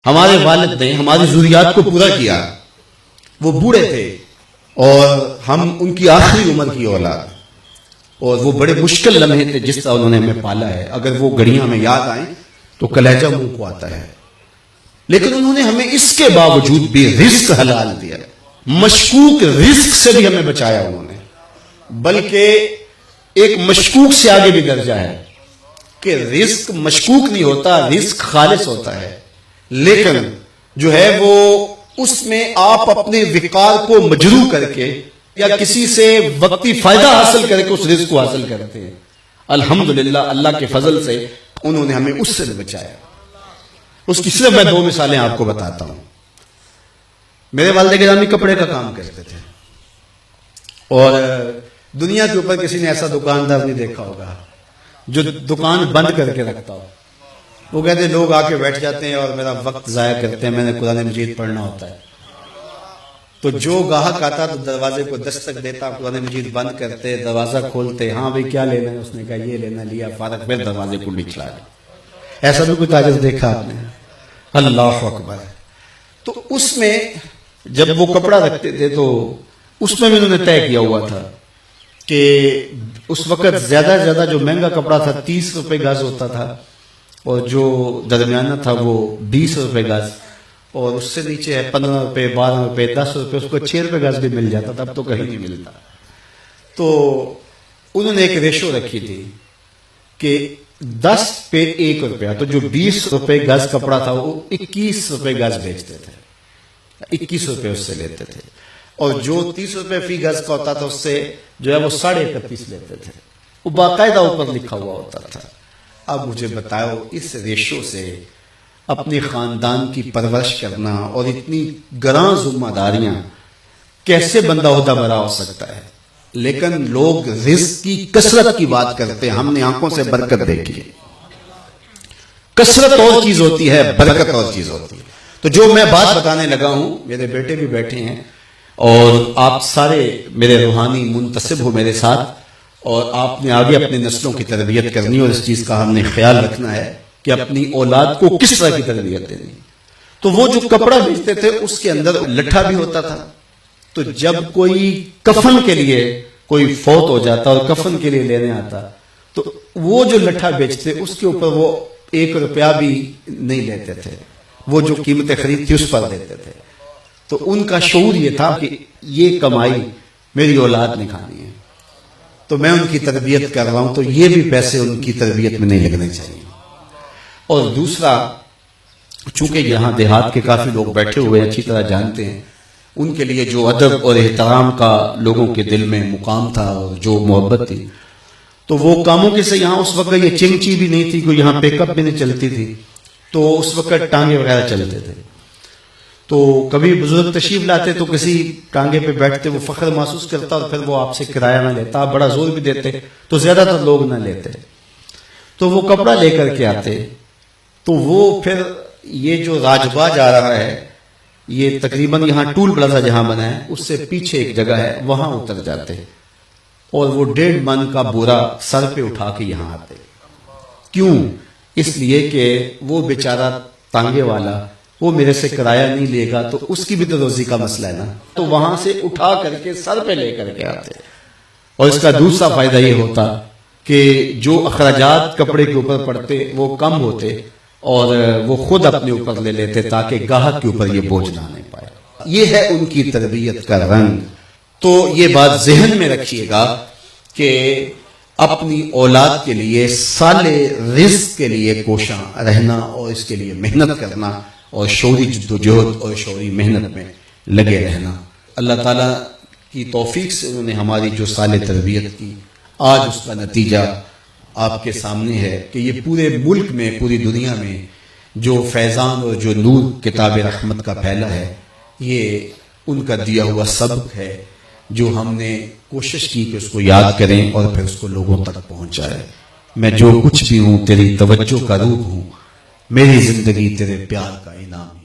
ہمارے والد نے ہماری ضروریات کو پورا کیا، وہ بوڑھے تھے اور ہم ان کی آخری عمر کی اولاد، اور وہ بڑے مشکل لمحے تھے جس طرح انہوں نے ہمیں پالا ہے، اگر وہ گھڑیاں ہمیں یاد آئیں تو کلیجہ منہ کو آتا ہے، لیکن انہوں نے ہمیں اس کے باوجود بھی رزق حلال دیا، مشکوک رزق سے بھی ہمیں بچایا انہوں نے، بلکہ ایک مشکوک سے آگے بھی درجہ ہے کہ رزق مشکوک نہیں ہوتا، رزق خالص ہوتا ہے، لیکن جو ہے وہ اس میں آپ اپنے وقار کو مجروح کر کے یا کسی سے وقتی فائدہ حاصل کر کے اس رزق کو حاصل کرتے ہیں۔ الحمدللہ اللہ کے فضل سے انہوں نے ہمیں اس سے بچایا۔ اس کی صرف میں 2 مثالیں آپ کو بتاتا ہوں۔ میرے والد گرامی کپڑے کا کام کرتے تھے، اور دنیا کے اوپر کسی نے ایسا دکاندار نہیں دیکھا ہوگا جو دکان بند کر کے رکھتا ہو۔ وہ کہتے ہیں لوگ آ کے بیٹھ جاتے ہیں اور میرا وقت ضائع کرتے ہیں، میں نے قرآن مجید پڑھنا ہوتا ہے۔ تو جو گاہک آتا تو دروازے کو دستک دیتا، قرآن مجید بند کرتے، دروازہ کھولتے، ہاں بھئی کیا لینا ہے؟ اس نے کہا یہ لینا، لیا، فارغ، پھر دروازے کو نکلا دیا۔ ایسا بھی کوئی تاجر دیکھا آپ نے؟ اللہ اکبر۔ تو اس میں جب وہ کپڑا رکھتے تھے تو اس میں بھی انہوں نے طے کیا ہوا تھا کہ اس وقت زیادہ سے زیادہ جو مہنگا کپڑا تھا 30 روپے گز ہوتا تھا، اور جو درمیانہ تھا وہ 20 روپے گز، اور اس سے نیچے ہے 15 روپے، 12 روپے، 10 روپے، اس کو 6 روپے گز بھی مل جاتا تھا، اب تو کہیں نہیں ملتا۔ تو انہوں نے ایک ریشو رکھی تھی کہ 10 پہ 1 روپیہ، تو جو 20 روپے گز کپڑا تھا وہ 21 روپے گز بیچتے تھے، 21 روپے اس سے لیتے تھے، اور جو 30 روپے فی گز کا ہوتا تھا اس سے جو ہے وہ 31.5 لیتے تھے، وہ باقاعدہ اوپر لکھا ہوا ہوتا تھا۔ اب مجھے بتاؤ اس ریشو سے اپنے خاندان کی پرورش کرنا اور اتنی گراں ذمہ داریاں کیسے بندہ عہدہ برا ہو سکتا ہے؟ لیکن لوگ رزق کی کثرت کی بات کرتے ہیں، ہم نے آنکھوں سے برکت دیکھی ہے۔ کثرت اور چیز ہوتی ہے، برکت اور چیز ہوتی ہے۔ تو جو میں بات بتانے لگا ہوں، میرے بیٹے بھی بیٹھے ہیں اور آپ سارے میرے روحانی منتسب ہو میرے ساتھ، اور آپ نے آگے اپنی نسلوں کی تربیت کرنی، اور اس چیز کا ہم نے خیال رکھنا ہے کہ اپنی اولاد کو کس طرح کی تربیت دینی۔ تو وہ جو کپڑا بیچتے تھے اس کے اندر لٹھا بھی ہوتا تھا، تو جب کوئی کفن کے لیے کوئی فوت ہو جاتا اور کفن کے لیے لینے آتا تو وہ جو لٹھا بیچتے اس کے اوپر وہ 1 روپیہ بھی نہیں لیتے تھے، وہ جو قیمت خرید تھی اس پر دیتے تھے۔ تو ان کا شعور یہ تھا کہ یہ کمائی میری اولاد نے کھانی ہے، تو میں ان کی تربیت کر رہا ہوں، تو یہ بھی پیسے ان کی تربیت میں نہیں لگنے چاہیے۔ اور دوسرا، چونکہ یہاں دیہات کے کافی لوگ بیٹھے ہوئے اچھی طرح جانتے ہیں، ان کے لیے جو ادب اور احترام کا لوگوں کے دل میں مقام تھا اور جو محبت تھی، تو وہ کاموں کے سے یہاں اس وقت یہ چنگچی بھی نہیں تھی، کوئی یہاں پیک اپ بھی نہیں چلتی تھی، تو اس وقت ٹانگے وغیرہ چلتے تھے۔ تو کبھی بزرگ تشریف لاتے تو کسی ٹانگے پہ بیٹھتے، وہ فخر محسوس کرتا اور پھر وہ آپ سے کرایہ نہ لیتا، آپ بڑا زور بھی دیتے تو زیادہ تر لوگ نہ لیتے، تو وہ کپڑا لے کر کے آتے، تو وہ پھر یہ جو راجباج آ رہا ہے، یہ تقریباً یہاں ٹول پلازا جہاں بنا ہے اس سے پیچھے ایک جگہ ہے، وہاں اتر جاتے اور وہ 1.5 من کا بورا سر پہ اٹھا کے یہاں آتے۔ کیوں؟ اس لیے کہ وہ بیچارہ ٹانگے والا وہ میرے سے کرایہ نہیں لے گا، تو اس کی بھی تو روزی کا مسئلہ ہے نا، تو وہاں سے اٹھا کر کے سر پہ لے کر کے آتے۔ اور اس کا دوسرا فائدہ یہ ہوتا کہ جو اخراجات کپڑے کے اوپر پڑتے وہ کم ہوتے، اور وہ خود اپنے اوپر لے لیتے تاکہ گاہک کے اوپر یہ بوجھ نہ آنے پائے۔ یہ ہے ان کی تربیت کا رنگ۔ تو یہ بات ذہن میں رکھیے گا کہ اپنی اولاد کے لیے سالے رزق کے لیے کوشاں رہنا، اور اس کے لیے محنت کرنا، اور شعوری جدوجہد اور شعوری محنت میں لگے رہنا۔ اللہ تعالیٰ کی توفیق سے انہوں نے ہماری جو سالے تربیت کی، آج اس کا نتیجہ آپ کے سامنے ہے کہ یہ پورے ملک میں، پوری دنیا میں جو فیضان اور جو نور کتاب رحمت کا پھیلا ہے، یہ ان کا دیا ہوا سبق ہے جو ہم نے کوشش کی کہ اس کو یاد کریں اور پھر اس کو لوگوں تک پہنچائیں۔ میں جو کچھ بھی ہوں تیری توجہ کا روح ہوں، میری زندگی تیرے پیار کا انعام ہے۔